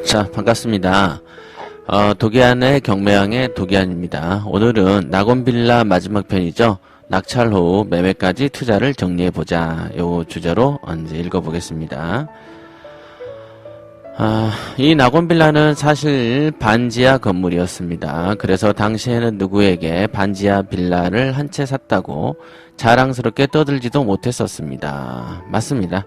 자, 반갑습니다. 도기안의 경매왕의 도기안입니다. 오늘은 낙원빌라 마지막 편이죠. 낙찰 후 매매까지 투자를 정리해보자. 요 주제로 이제 읽어보겠습니다. 이 낙원빌라는 사실 반지하 건물이었습니다. 그래서 당시에는 누구에게 반지하 빌라를 한 채 샀다고 자랑스럽게 떠들지도 못했었습니다. 맞습니다.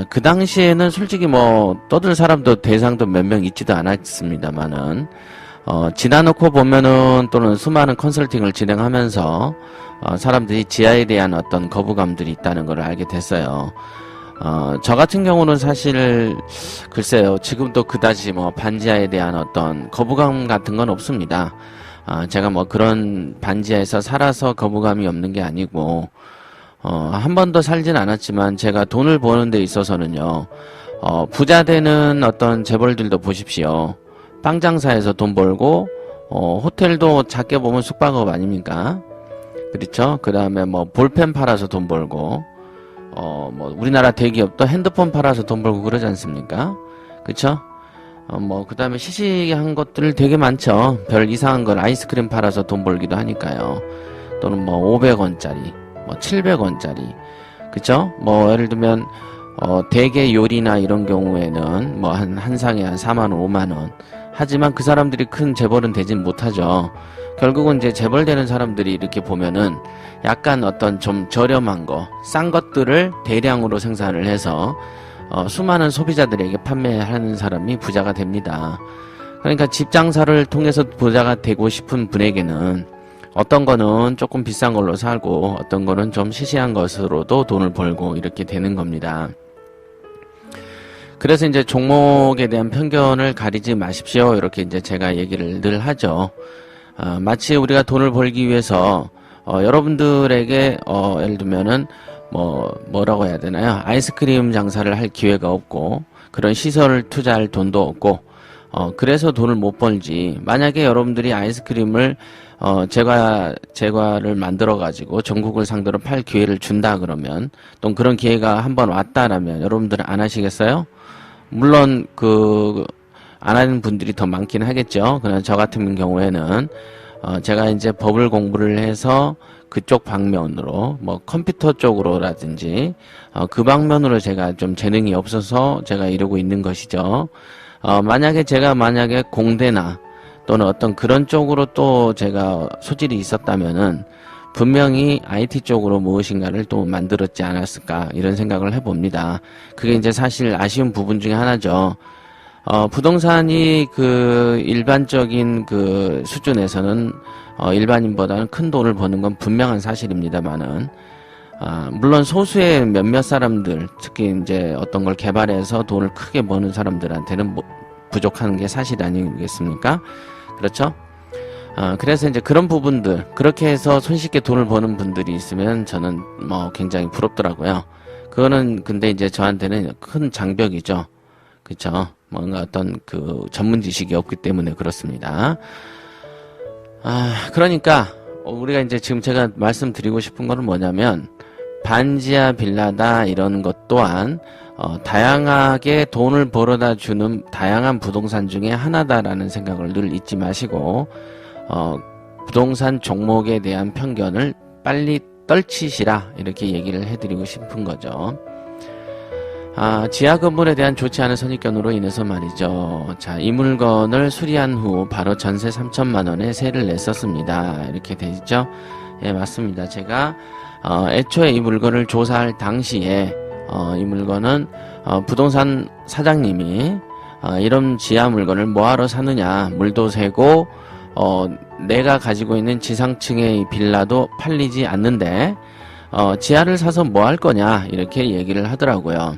그 당시에는 솔직히 뭐 떠들 사람도 대상도 몇 명 있지도 않았습니다만은 지나놓고 보면은 또는 수많은 컨설팅을 진행하면서 사람들이 지하에 대한 어떤 거부감들이 있다는 걸 알게 됐어요. 저 같은 경우는 사실 글쎄요, 지금도 그다지 뭐 반지하에 대한 어떤 거부감 같은 건 없습니다. 제가 뭐 그런 반지하에서 살아서 거부감이 없는 게 아니고 한 번도 살진 않았지만 제가 돈을 버는 데 있어서는요, 부자 되는 어떤 재벌들도 보십시오. 빵 장사에서 돈 벌고, 호텔도 작게 보면 숙박업 아닙니까? 그렇죠? 그 다음에 뭐 볼펜 팔아서 돈 벌고, 뭐 우리나라 대기업도 핸드폰 팔아서 돈 벌고 그러지 않습니까? 그쵸? 그 다음에 시시한 것들 되게 많죠. 별 이상한 걸 아이스크림 팔아서 돈 벌기도 하니까요. 또는 뭐 500원짜리. 뭐 700원짜리, 그쵸? 뭐 예를 들면 대게 요리나 이런 경우에는 뭐 한 상에 한 4만원 5만원. 하지만 그 사람들이 큰 재벌은 되진 못하죠. 결국은 이제 재벌 되는 사람들이 이렇게 보면은 약간 어떤 좀 저렴한 거, 싼 것들을 대량으로 생산을 해서 수많은 소비자들에게 판매하는 사람이 부자가 됩니다. 그러니까 집 장사를 통해서 부자가 되고 싶은 분에게는 어떤 거는 조금 비싼 걸로 살고 어떤 거는 좀 시시한 것으로도 돈을 벌고 이렇게 되는 겁니다. 그래서 이제 종목에 대한 편견을 가리지 마십시오. 이렇게 이제 제가 얘기를 늘 하죠. 마치 우리가 돈을 벌기 위해서 여러분들에게 예를 들면은 뭐라고 해야 되나요? 아이스크림 장사를 할 기회가 없고 그런 시설을 투자할 돈도 없고 그래서 돈을 못 벌지. 만약에 여러분들이 아이스크림을 제과를 만들어가지고 전국을 상대로 팔 기회를 준다 그러면, 또 그런 기회가 한번 왔다라면 여러분들은 안 하시겠어요? 물론, 안 하는 분들이 더 많긴 하겠죠. 그러나 저 같은 경우에는, 제가 이제 법을 공부를 해서 그쪽 방면으로, 뭐 컴퓨터 쪽으로라든지, 그 방면으로 제가 좀 재능이 없어서 제가 이러고 있는 것이죠. 만약에 제가 공대나, 또는 어떤 그런 쪽으로 또 제가 소질이 있었다면은 분명히 IT 쪽으로 무엇인가를 또 만들었지 않았을까 이런 생각을 해봅니다. 그게 이제 사실 아쉬운 부분 중에 하나죠. 부동산이 일반적인 수준에서는 일반인보다는 큰 돈을 버는 건 분명한 사실입니다만은 물론 소수의 몇몇 사람들, 특히 이제 어떤 걸 개발해서 돈을 크게 버는 사람들한테는 부족한 게 사실 아니겠습니까? 그렇죠? 그래서 이제 그런 부분들, 그렇게 해서 손쉽게 돈을 버는 분들이 있으면 저는 굉장히 부럽더라고요. 그거는 근데 이제 저한테는 큰 장벽이죠. 그쵸? 뭔가 어떤 전문 지식이 없기 때문에 그렇습니다. 그러니까 우리가 이제 지금 제가 말씀드리고 싶은 거는 뭐냐면, 반지하 빌라다 이런 것 또한 다양하게 돈을 벌어다 주는 다양한 부동산 중에 하나다라는 생각을 늘 잊지 마시고 부동산 종목에 대한 편견을 빨리 떨치시라 이렇게 얘기를 해드리고 싶은 거죠. 지하 건물에 대한 좋지 않은 선입견으로 인해서 말이죠. 자, 이 물건을 수리한 후 바로 전세 3천만 원에 세를 냈었습니다. 이렇게 돼 있죠. 예, 맞습니다. 제가 애초에 이 물건을 조사할 당시에 이 물건은 부동산 사장님이 이런 지하 물건을 뭐하러 사느냐, 물도 새고 내가 가지고 있는 지상층의 이 빌라도 팔리지 않는데 지하를 사서 뭐 할 거냐 이렇게 얘기를 하더라고요.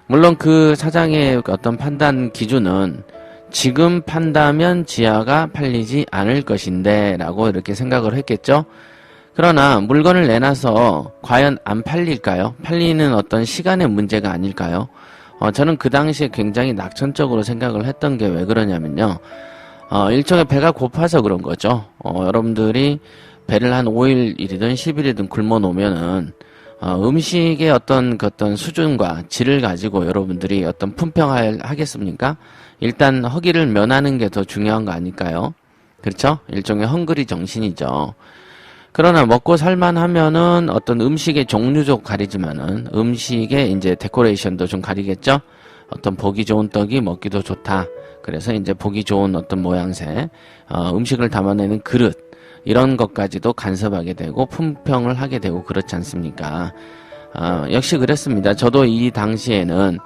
물론 그 사장의 어떤 판단 기준은 지금 판다면 지하가 팔리지 않을 것인데 라고 이렇게 생각을 했겠죠. 그러나 물건을 내놔서 과연 안 팔릴까요? 팔리는 어떤 시간의 문제가 아닐까요? 저는 그 당시에 굉장히 낙천적으로 생각을 했던 게 왜 그러냐면요. 일종의 배가 고파서 그런 거죠. 여러분들이 배를 한 5일이든 10일이든 굶어 놓으면은 음식의 어떤 수준과 질을 가지고 여러분들이 어떤 품평을 하겠습니까? 일단 허기를 면하는 게 더 중요한 거 아닐까요? 그렇죠? 일종의 헝그리 정신이죠. 그러나 먹고 살만하면은 어떤 음식의 종류도 가리지만은 음식의 이제 데코레이션도 좀 가리겠죠? 어떤 보기 좋은 떡이 먹기도 좋다. 그래서 이제 보기 좋은 어떤 모양새, 음식을 담아내는 그릇, 이런 것까지도 간섭하게 되고 품평을 하게 되고 그렇지 않습니까? 역시 그랬습니다. 저도 이 당시에는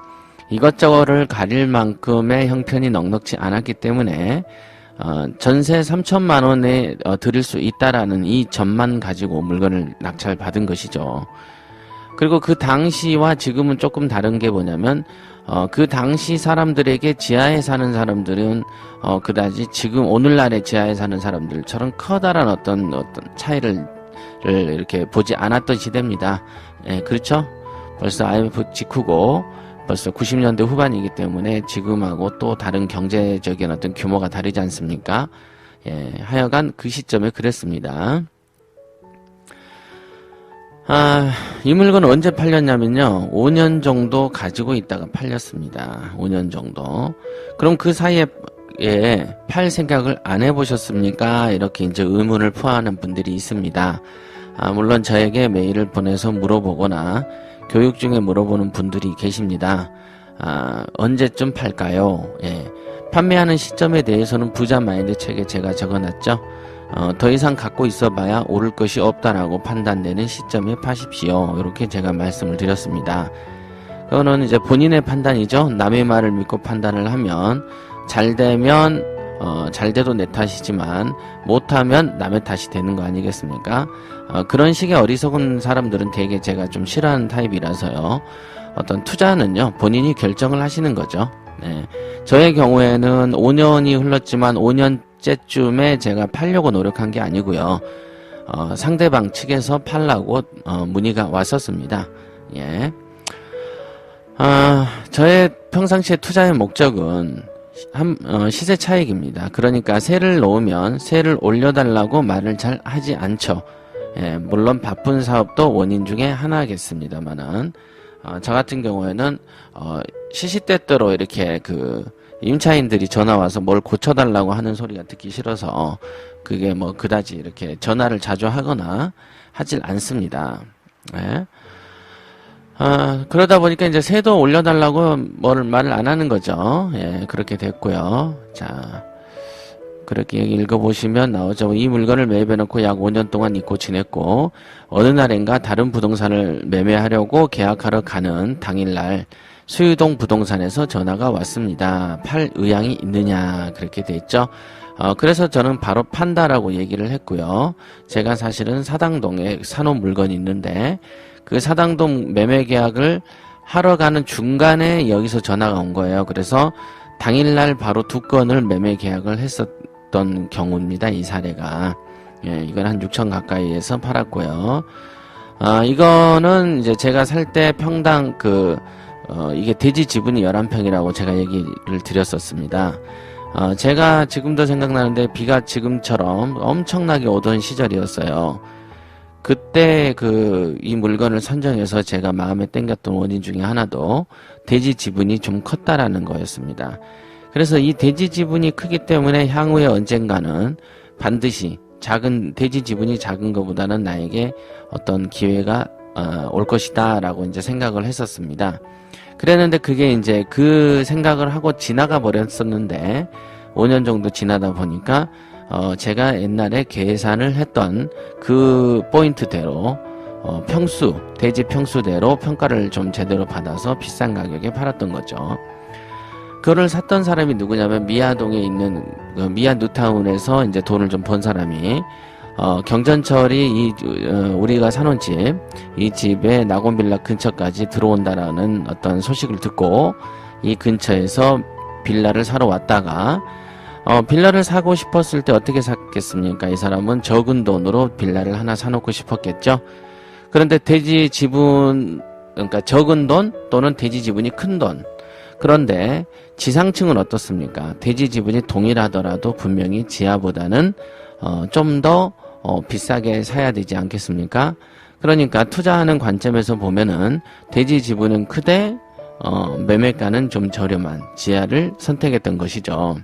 이것저것을 가릴 만큼의 형편이 넉넉지 않았기 때문에 전세 3천만 원에 드릴 수 있다라는 이 점만 가지고 물건을 낙찰받은 것이죠. 그리고 그 당시와 지금은 조금 다른 게 뭐냐면 그 당시 사람들에게 지하에 사는 사람들은 그다지 지금 오늘날의 지하에 사는 사람들처럼 커다란 어떤 차이를 이렇게 보지 않았던 시대입니다. 예, 그렇죠? 벌써 IMF 직후고 벌써 90년대 후반이기 때문에 지금하고 또 다른 경제적인 어떤 규모가 다르지 않습니까? 예, 하여간 그 시점에 그랬습니다. 이 물건은 언제 팔렸냐면요. 5년 정도 가지고 있다가 팔렸습니다. 5년 정도. 그럼 그 사이에 팔 생각을 안 해보셨습니까? 이렇게 이제 의문을 표하는 분들이 있습니다. 물론 저에게 메일을 보내서 물어보거나 교육 중에 물어보는 분들이 계십니다. 언제쯤 팔까요? 예. 판매하는 시점에 대해서는 부자 마인드 책에 제가 적어놨죠. 더 이상 갖고 있어봐야 오를 것이 없다라고 판단되는 시점에 파십시오. 이렇게 제가 말씀을 드렸습니다. 그거는 이제 본인의 판단이죠. 남의 말을 믿고 판단을 하면 잘 되면 잘 돼도 내 탓이지만 못하면 남의 탓이 되는 거 아니겠습니까? 그런 식의 어리석은 사람들은 되게 제가 좀 싫어하는 타입이라서요. 어떤 투자는요 본인이 결정을 하시는 거죠. 네. 저의 경우에는 5년이 흘렀지만 5년째쯤에 제가 팔려고 노력한 게 아니고요. 상대방 측에서 팔라고 문의가 왔었습니다. 예. 저의 평상시의 투자의 목적은 시세 차익입니다. 그러니까 세를 놓으면 세를 올려달라고 말을 잘 하지 않죠. 예, 물론 바쁜 사업도 원인 중에 하나겠습니다만은 저 같은 경우에는 시시때때로 이렇게 그 임차인들이 전화 와서 뭘 고쳐달라고 하는 소리가 듣기 싫어서 그게 뭐 그다지 이렇게 전화를 자주 하거나 하질 않습니다. 예. 그러다 보니까 이제 세도 올려달라고 말을 안 하는 거죠. 예, 그렇게 됐고요. 자, 그렇게 읽어보시면 나오죠. 이 물건을 매입해놓고 약 5년 동안 잊고 지냈고 어느 날인가 다른 부동산을 매매하려고 계약하러 가는 당일날 수유동 부동산에서 전화가 왔습니다. 팔 의향이 있느냐 그렇게 돼 있죠. 그래서 저는 바로 판다라고 얘기를 했고요. 제가 사실은 사당동에 사놓은 물건이 있는데 그 사당동 매매 계약을 하러 가는 중간에 여기서 전화가 온 거예요. 그래서 당일날 바로 2건을 매매 계약을 했었던 경우입니다. 이 사례가. 예, 이건 한 6천 가까이에서 팔았고요. 이거는 이제 제가 살 때 평당 이게 대지 지분이 11평이라고 제가 얘기를 드렸었습니다. 제가 지금도 생각나는데 비가 지금처럼 엄청나게 오던 시절이었어요. 그때 이 물건을 선정해서 제가 마음에 땡겼던 원인 중에 하나도 대지 지분이 좀 컸다라는 거였습니다. 그래서 이 대지 지분이 크기 때문에 향후에 언젠가는 반드시 대지 지분이 작은 것보다는 나에게 어떤 기회가 올 것이다 라고 이제 생각을 했었습니다. 그랬는데 그게 이제 그 생각을 하고 지나가 버렸었는데 5년 정도 지나다 보니까 제가 옛날에 계산을 했던 그 포인트대로 대지 평수대로 평가를 좀 제대로 받아서 비싼 가격에 팔았던 거죠. 그거를 샀던 사람이 누구냐면 미아동에 있는 미아 뉴타운에서 이제 돈을 좀 번 사람이 경전철이 우리가 사놓은 이 집에 낙원빌라 근처까지 들어온다라는 어떤 소식을 듣고 이 근처에서 빌라를 사러 왔다가 빌라를 사고 싶었을 때 어떻게 샀겠습니까? 이 사람은 적은 돈으로 빌라를 하나 사놓고 싶었겠죠. 그런데 대지 지분, 그러니까 적은 돈 또는 대지 지분이 큰 돈. 그런데 지상층은 어떻습니까? 대지 지분이 동일하더라도 분명히 지하보다는 좀 더 비싸게 사야 되지 않겠습니까? 그러니까 투자하는 관점에서 보면은 대지 지분은 크되 매매가는 좀 저렴한 지하를 선택했던 것이죠.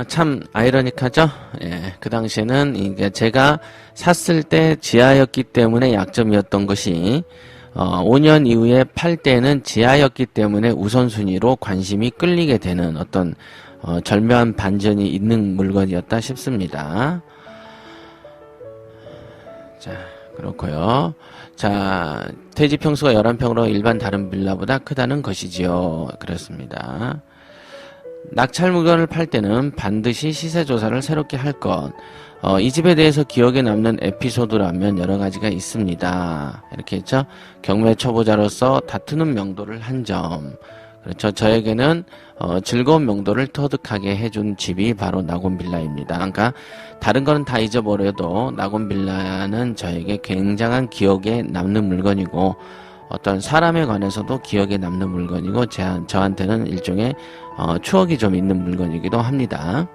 참 아이러니하죠? 예, 그 당시에는 이게 제가 샀을 때 지하였기 때문에 약점이었던 것이 5년 이후에 팔 때는 지하였기 때문에 우선순위로 관심이 끌리게 되는 어떤 절묘한 반전이 있는 물건이었다 싶습니다. 자, 그렇고요. 자, 대지 평수가 11평으로 일반 다른 빌라보다 크다는 것이지요. 그렇습니다. 낙찰 물건을 팔 때는 반드시 시세 조사를 새롭게 할 것. 이 집에 대해서 기억에 남는 에피소드라면 여러 가지가 있습니다. 이렇게 했죠. 경매 초보자로서 다투는 명도를 한 점. 그렇죠. 저에게는 즐거운 명도를 터득하게 해준 집이 바로 낙원빌라입니다. 그러니까 다른 거는 다 잊어버려도 낙원빌라는 저에게 굉장한 기억에 남는 물건이고 어떤 사람에 관해서도 기억에 남는 물건이고 저한테는 일종의 추억이 좀 있는 물건이기도 합니다.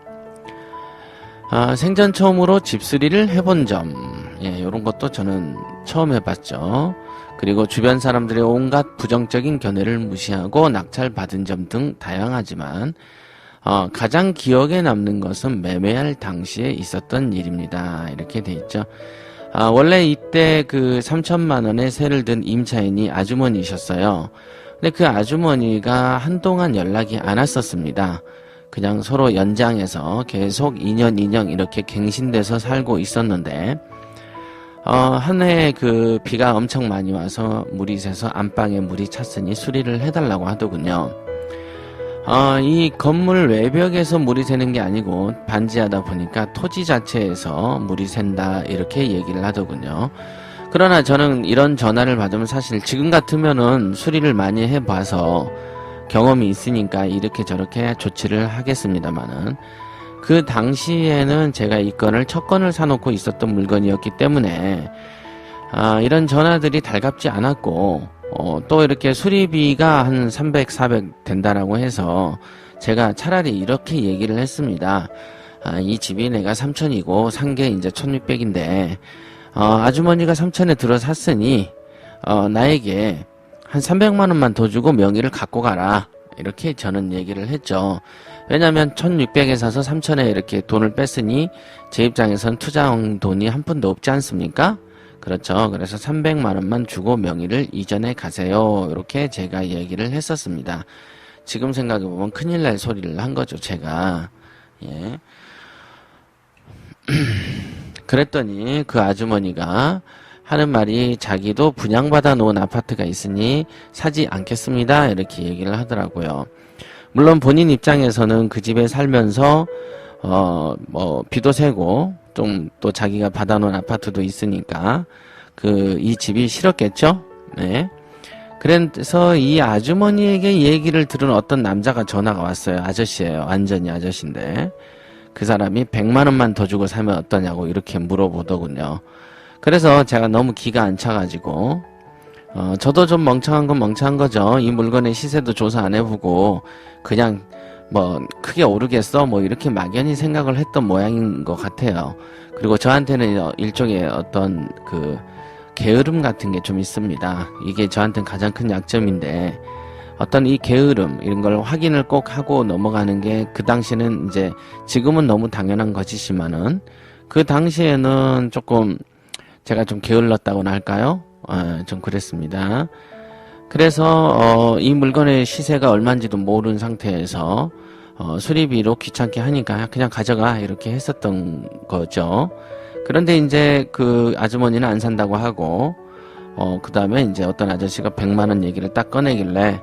생전 처음으로 집수리를 해본 점, 예, 이런 것도 저는 처음 해봤죠. 그리고 주변 사람들의 온갖 부정적인 견해를 무시하고 낙찰받은 점 등 다양하지만 가장 기억에 남는 것은 매매할 당시에 있었던 일입니다. 이렇게 돼 있죠. 원래 이때 그 3천만 원의 세를 든 임차인이 아주머니셨어요. 근데 그 아주머니가 한동안 연락이 안 왔었습니다. 그냥 서로 연장해서 계속 2년 이렇게 갱신돼서 살고 있었는데 한 해에 그 비가 엄청 많이 와서 물이 새서 안방에 물이 찼으니 수리를 해달라고 하더군요. 이 건물 외벽에서 물이 새는 게 아니고 반지하다 보니까 토지 자체에서 물이 샌다 이렇게 얘기를 하더군요. 그러나 저는 이런 전화를 받으면 사실 지금 같으면은 수리를 많이 해봐서 경험이 있으니까 이렇게 저렇게 조치를 하겠습니다만은 그 당시에는 제가 이 건을 첫 건을 사놓고 있었던 물건이었기 때문에 이런 전화들이 달갑지 않았고 또 이렇게 수리비가 한 300, 400 된다라고 해서 제가 차라리 이렇게 얘기를 했습니다. 이 집이 내가 3천이고 산 게 이제 1600인데 아주머니가 3천에 들어 샀으니 나에게 한 300만 원만 더 주고 명의를 갖고 가라. 이렇게 저는 얘기를 했죠. 왜냐면 1600에 사서 3000에 이렇게 돈을 뺐으니 제 입장에선 투자한 돈이 한 푼도 없지 않습니까? 그렇죠. 그래서 300만 원만 주고 명의를 이전해 가세요. 이렇게 제가 얘기를 했었습니다. 지금 생각해보면 큰일 날 소리를 한 거죠, 제가. 예. 그랬더니 그 아주머니가 하는 말이 자기도 분양받아 놓은 아파트가 있으니 사지 않겠습니다. 이렇게 얘기를 하더라고요. 물론 본인 입장에서는 그 집에 살면서 비도 새고 좀 또 자기가 받아놓은 아파트도 있으니까 이 집이 싫었겠죠? 네. 그래서 이 아주머니에게 얘기를 들은 어떤 남자가 전화가 왔어요. 아저씨예요. 완전히 아저씨인데 그 사람이 100만 원만 더 주고 사면 어떠냐고 이렇게 물어보더군요. 그래서 제가 너무 기가 안 차가지고 저도 좀 멍청한 건 멍청한 거죠. 이 물건의 시세도 조사 안 해보고 그냥 크게 오르겠어 이렇게 막연히 생각을 했던 모양인 것 같아요. 그리고 저한테는 일종의 어떤 게으름 같은 게 좀 있습니다. 이게 저한테는 가장 큰 약점인데 어떤 이 게으름 이런 걸 확인을 꼭 하고 넘어가는 게 그 당시에는 이제 지금은 너무 당연한 것이지만은 그 당시에는 조금 제가 좀 게을렀다고나 할까요? 좀 그랬습니다. 그래서 이 물건의 시세가 얼마인지도 모르는 상태에서 수리비로 귀찮게 하니까 그냥 가져가 이렇게 했었던 거죠. 그런데 이제 그 아주머니는 안 산다고 하고 그 다음에 이제 어떤 아저씨가 100만 원 얘기를 딱 꺼내길래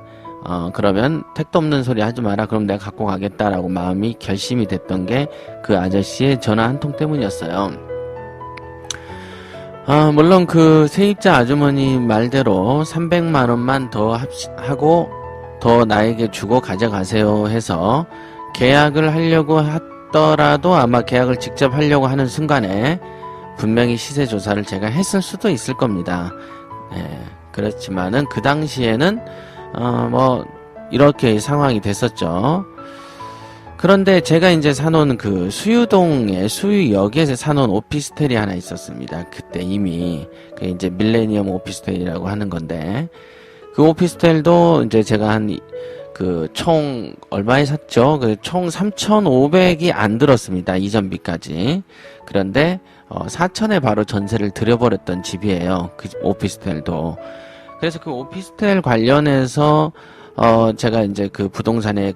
그러면 택도 없는 소리 하지 마라. 그럼 내가 갖고 가겠다라고 마음이 결심이 됐던 게 그 아저씨의 전화 한 통 때문이었어요. 물론 그 세입자 아주머니 말대로 300만 원만 더 하고 더 나에게 주고 가져가세요 해서 계약을 하려고 하더라도 아마 계약을 직접 하려고 하는 순간에 분명히 시세 조사를 제가 했을 수도 있을 겁니다. 그렇지만은 그 당시에는 이렇게 상황이 됐었죠. 그런데 제가 이제 사놓은 그 수유동의 수유역에 사놓은 오피스텔이 하나 있었습니다. 그때 이미 그 이제 밀레니엄 오피스텔이라고 하는 건데 그 오피스텔도 이제 제가 총 얼마에 샀죠? 총 3,500이 안 들었습니다. 이전비까지. 그런데 4,000에 바로 전세를 들여버렸던 집이에요. 그 오피스텔도. 그래서 그 오피스텔 관련해서 제가 이제 그 부동산에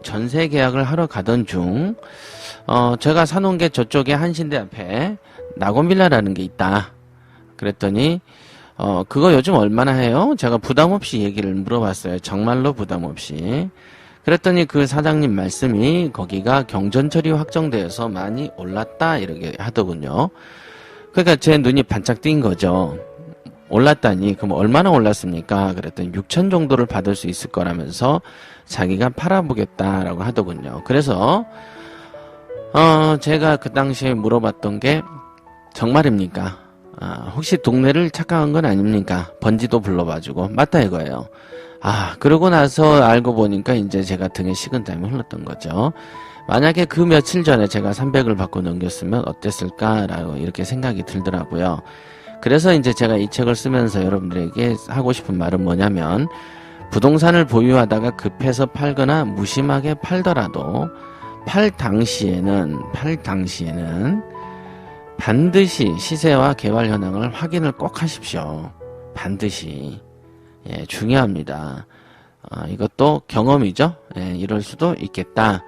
전세 계약을 하러 가던 중 제가 사놓은 게 저쪽에 한신대 앞에 낙원빌라라는 게 있다. 그랬더니 그거 요즘 얼마나 해요? 제가 부담 없이 얘기를 물어봤어요. 정말로 부담 없이. 그랬더니 그 사장님 말씀이 거기가 경전철이 확정되어서 많이 올랐다 이렇게 하더군요. 그러니까 제 눈이 반짝 띈 거죠. 올랐다니 그럼 얼마나 올랐습니까? 그랬더니 6천 정도를 받을 수 있을 거라면서 자기가 팔아보겠다라고 하더군요. 그래서 제가 그 당시에 물어봤던 게 정말입니까? 혹시 동네를 착각한 건 아닙니까? 번지도 불러봐주고 맞다 이거예요. 그러고 나서 알고 보니까 이제 제가 등에 식은땀이 흘렀던 거죠. 만약에 그 며칠 전에 제가 300을 받고 넘겼으면 어땠을까라고 이렇게 생각이 들더라고요. 그래서 이제 제가 이 책을 쓰면서 여러분들에게 하고 싶은 말은 뭐냐면 부동산을 보유하다가 급해서 팔거나 무심하게 팔더라도 팔 당시에는 반드시 시세와 개발 현황을 확인을 꼭 하십시오. 반드시. 예, 중요합니다. 이것도 경험이죠. 예, 이럴 수도 있겠다.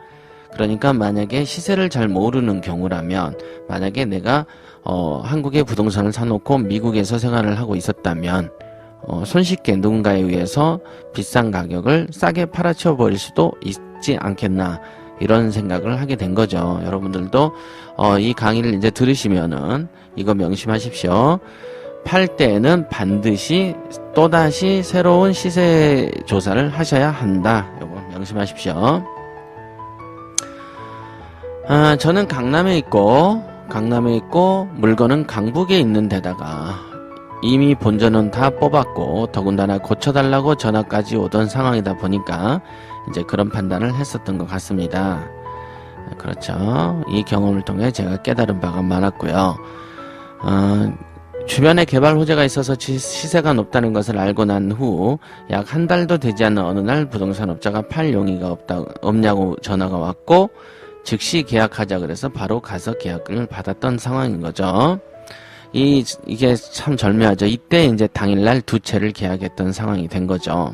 그러니까 만약에 시세를 잘 모르는 경우라면 만약에 내가 한국에 부동산을 사놓고 미국에서 생활을 하고 있었다면 손쉽게 누군가에 의해서 비싼 가격을 싸게 팔아치워 버릴 수도 있지 않겠나 이런 생각을 하게 된 거죠. 여러분들도 이 강의를 이제 들으시면은 이거 명심하십시오. 팔 때에는 반드시 또다시 새로운 시세 조사를 하셔야 한다. 요거 명심하십시오. 저는 강남에 있고 물건은 강북에 있는 데다가 이미 본전은 다 뽑았고 더군다나 고쳐달라고 전화까지 오던 상황이다 보니까 이제 그런 판단을 했었던 것 같습니다. 그렇죠. 이 경험을 통해 제가 깨달은 바가 많았고요. 주변에 개발 호재가 있어서 시세가 높다는 것을 알고 난 후 약 한 달도 되지 않는 어느 날 부동산 업자가 팔 용의가 없냐고 전화가 왔고 즉시 계약하자 그래서 바로 가서 계약을 받았던 상황인 거죠. 이게 참 절묘하죠. 이때 이제 당일날 2채를 계약했던 상황이 된 거죠.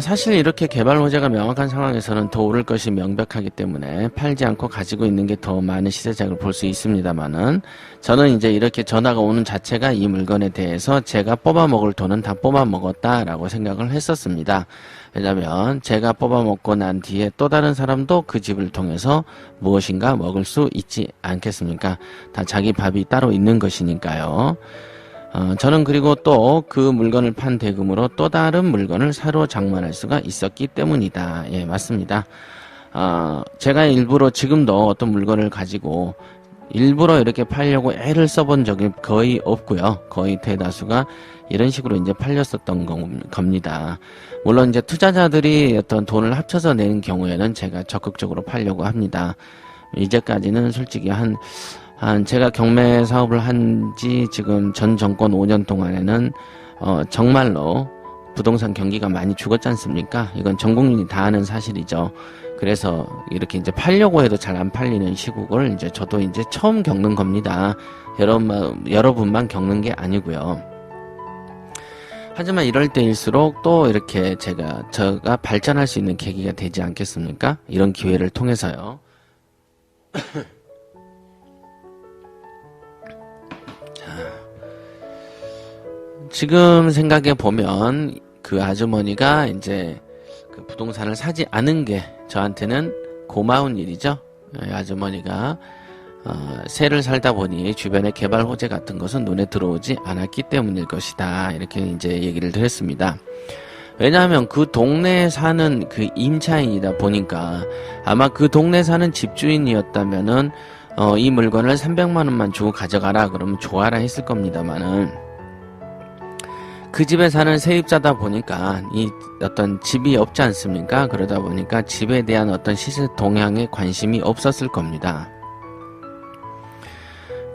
사실 이렇게 개발 호재가 명확한 상황에서는 더 오를 것이 명백하기 때문에 팔지 않고 가지고 있는 게 더 많은 시세작을 볼 수 있습니다만은 저는 이제 이렇게 전화가 오는 자체가 이 물건에 대해서 제가 뽑아먹을 돈은 다 뽑아먹었다라고 생각을 했었습니다. 왜냐면 제가 뽑아먹고 난 뒤에 또 다른 사람도 그 집을 통해서 무엇인가 먹을 수 있지 않겠습니까? 다 자기 밥이 따로 있는 것이니까요. 저는 그리고 또 그 물건을 판 대금으로 또 다른 물건을 사러 장만할 수가 있었기 때문이다. 예, 맞습니다. 제가 일부러 지금도 어떤 물건을 가지고 일부러 이렇게 팔려고 애를 써본 적이 거의 없고요. 거의 대다수가 이런 식으로 이제 팔렸었던 겁니다. 물론 이제 투자자들이 어떤 돈을 합쳐서 내는 경우에는 제가 적극적으로 팔려고 합니다. 이제까지는 솔직히 제가 경매 사업을 한 지 지금 전 정권 5년 동안에는 정말로 부동산 경기가 많이 죽었지 않습니까? 이건 전 국민이 다 아는 사실이죠. 그래서 이렇게 이제 팔려고 해도 잘 안 팔리는 시국을 이제 저도 이제 처음 겪는 겁니다. 여러분만 겪는 게 아니고요. 하지만 이럴 때일수록 또 이렇게 제가 발전할 수 있는 계기가 되지 않겠습니까? 이런 기회를 통해서요. 지금 생각해 보면 그 아주머니가 이제 그 부동산을 사지 않은 게 저한테는 고마운 일이죠. 아주머니가 새를 살다 보니 주변에 개발 호재 같은 것은 눈에 들어오지 않았기 때문일 것이다. 이렇게 이제 얘기를 드렸습니다. 왜냐하면 그 동네에 사는 그 임차인이다 보니까 아마 그 동네에 사는 집주인이었다면은 이 물건을 300만 원만 주고 가져가라 그러면 좋아라 했을 겁니다만은 그 집에 사는 세입자다 보니까 이 어떤 집이 없지 않습니까? 그러다 보니까 집에 대한 어떤 시세 동향에 관심이 없었을 겁니다.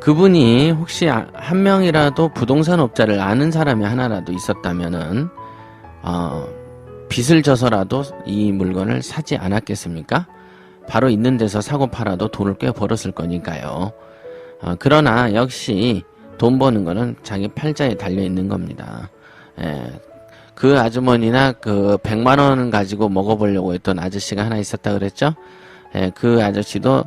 그분이 혹시 한 명이라도 부동산 업자를 아는 사람이 하나라도 있었다면은 빚을 져서라도 이 물건을 사지 않았겠습니까? 바로 있는 데서 사고 팔아도 돈을 꽤 벌었을 거니까요. 그러나 역시 돈 버는 거는 자기 팔자에 달려 있는 겁니다. 예, 그 아주머니나 그 100만 원 가지고 먹어보려고 했던 아저씨가 하나 있었다 그랬죠? 예, 그 아저씨도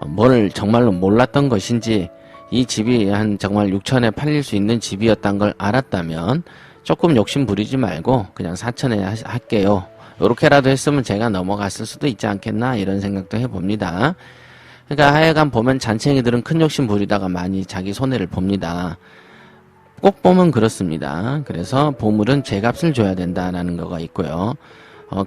뭘 정말로 몰랐던 것인지 이 집이 한 정말 6천에 팔릴 수 있는 집이었단 걸 알았다면 조금 욕심 부리지 말고 그냥 4천에 할게요. 요렇게라도 했으면 제가 넘어갔을 수도 있지 않겠나 이런 생각도 해봅니다. 그러니까 하여간 보면 잔챙이들은 큰 욕심 부리다가 많이 자기 손해를 봅니다. 꼭 보면 그렇습니다. 그래서 보물은 죗값을 줘야 된다라는 거가 있고요.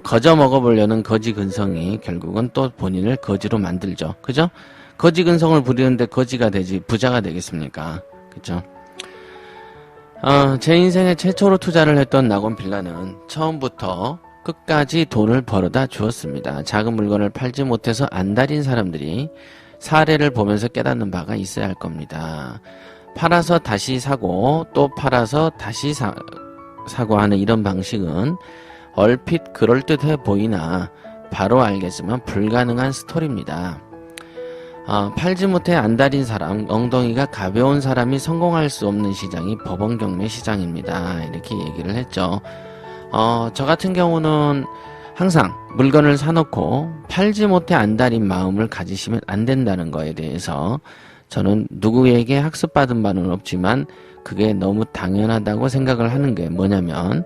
거저 먹어보려는 거지 근성이 결국은 또 본인을 거지로 만들죠. 그죠? 거지 근성을 부리는데 거지가 되지 부자가 되겠습니까? 그죠? 제 인생에 최초로 투자를 했던 낙원 빌라는 처음부터 끝까지 돈을 벌어다 주었습니다. 작은 물건을 팔지 못해서 안달인 사람들이 사례를 보면서 깨닫는 바가 있어야 할 겁니다. 팔아서 다시 사고 또 팔아서 다시 사고 하는 이런 방식은 얼핏 그럴듯해 보이나 바로 알겠지만 불가능한 스토리입니다. 팔지 못해 안달인 사람, 엉덩이가 가벼운 사람이 성공할 수 없는 시장이 법원 경매 시장입니다. 이렇게 얘기를 했죠. 저 같은 경우는 항상 물건을 사놓고 팔지 못해 안달인 마음을 가지시면 안 된다는 거에 대해서 저는 누구에게 학습받은 바는 없지만 그게 너무 당연하다고 생각을 하는 게 뭐냐면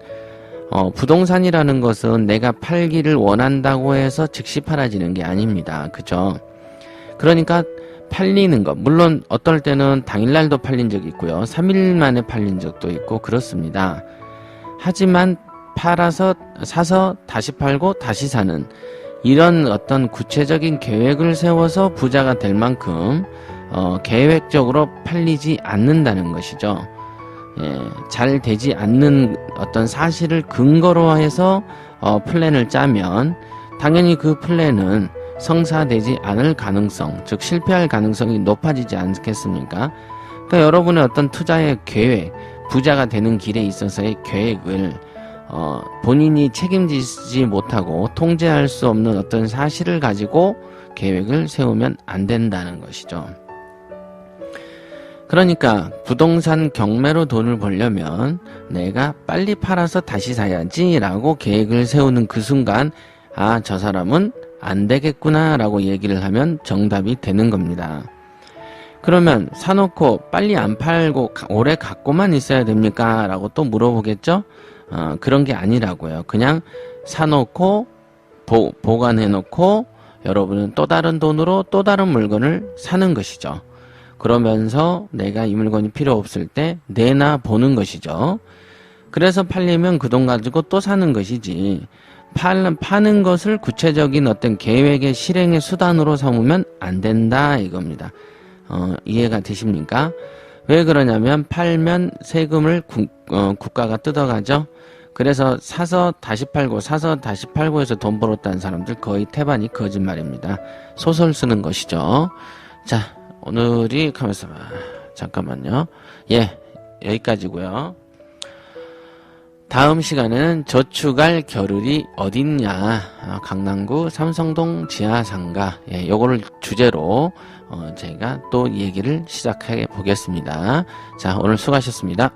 부동산이라는 것은 내가 팔기를 원한다고 해서 즉시 팔아지는 게 아닙니다. 그죠? 그러니까 팔리는 것, 물론 어떨 때는 당일날도 팔린 적이 있고요. 3일 만에 팔린 적도 있고 그렇습니다. 하지만 사서 다시 팔고 다시 사는 이런 어떤 구체적인 계획을 세워서 부자가 될 만큼 계획적으로 팔리지 않는다는 것이죠. 예, 잘 되지 않는 어떤 사실을 근거로 해서 플랜을 짜면 당연히 그 플랜은 성사되지 않을 가능성, 즉 실패할 가능성이 높아지지 않겠습니까? 그러니까 여러분의 어떤 투자의 계획, 부자가 되는 길에 있어서의 계획을 본인이 책임지지 못하고 통제할 수 없는 어떤 사실을 가지고 계획을 세우면 안 된다는 것이죠. 그러니까 부동산 경매로 돈을 벌려면 내가 빨리 팔아서 다시 사야지 라고 계획을 세우는 그 순간 저 사람은 안 되겠구나 라고 얘기를 하면 정답이 되는 겁니다. 그러면 사놓고 빨리 안 팔고 오래 갖고만 있어야 됩니까? 라고 또 물어보겠죠? 그런 게 아니라고요. 그냥 사놓고 보관해놓고 여러분은 또 다른 돈으로 또 다른 물건을 사는 것이죠. 그러면서 내가 이 물건이 필요 없을 때 내나 보는 것이죠. 그래서 팔리면 그 돈 가지고 또 사는 것이지 파는 것을 구체적인 어떤 계획의 실행의 수단으로 삼으면 안 된다 이겁니다. 이해가 되십니까? 왜 그러냐면 팔면 세금을 국가가 뜯어가죠. 그래서 사서 다시 팔고 사서 다시 팔고 해서 돈 벌었다는 사람들 거의 태반이 거짓말입니다. 소설 쓰는 것이죠. 자, 오늘이 가만있어 봐. 잠깐만요. 예, 여기까지고요. 다음 시간에는 저축할 겨를이 어딨냐, 강남구 삼성동 지하상가, 요거를 주제로 제가 또 얘기를 시작해 보겠습니다. 자, 오늘 수고하셨습니다.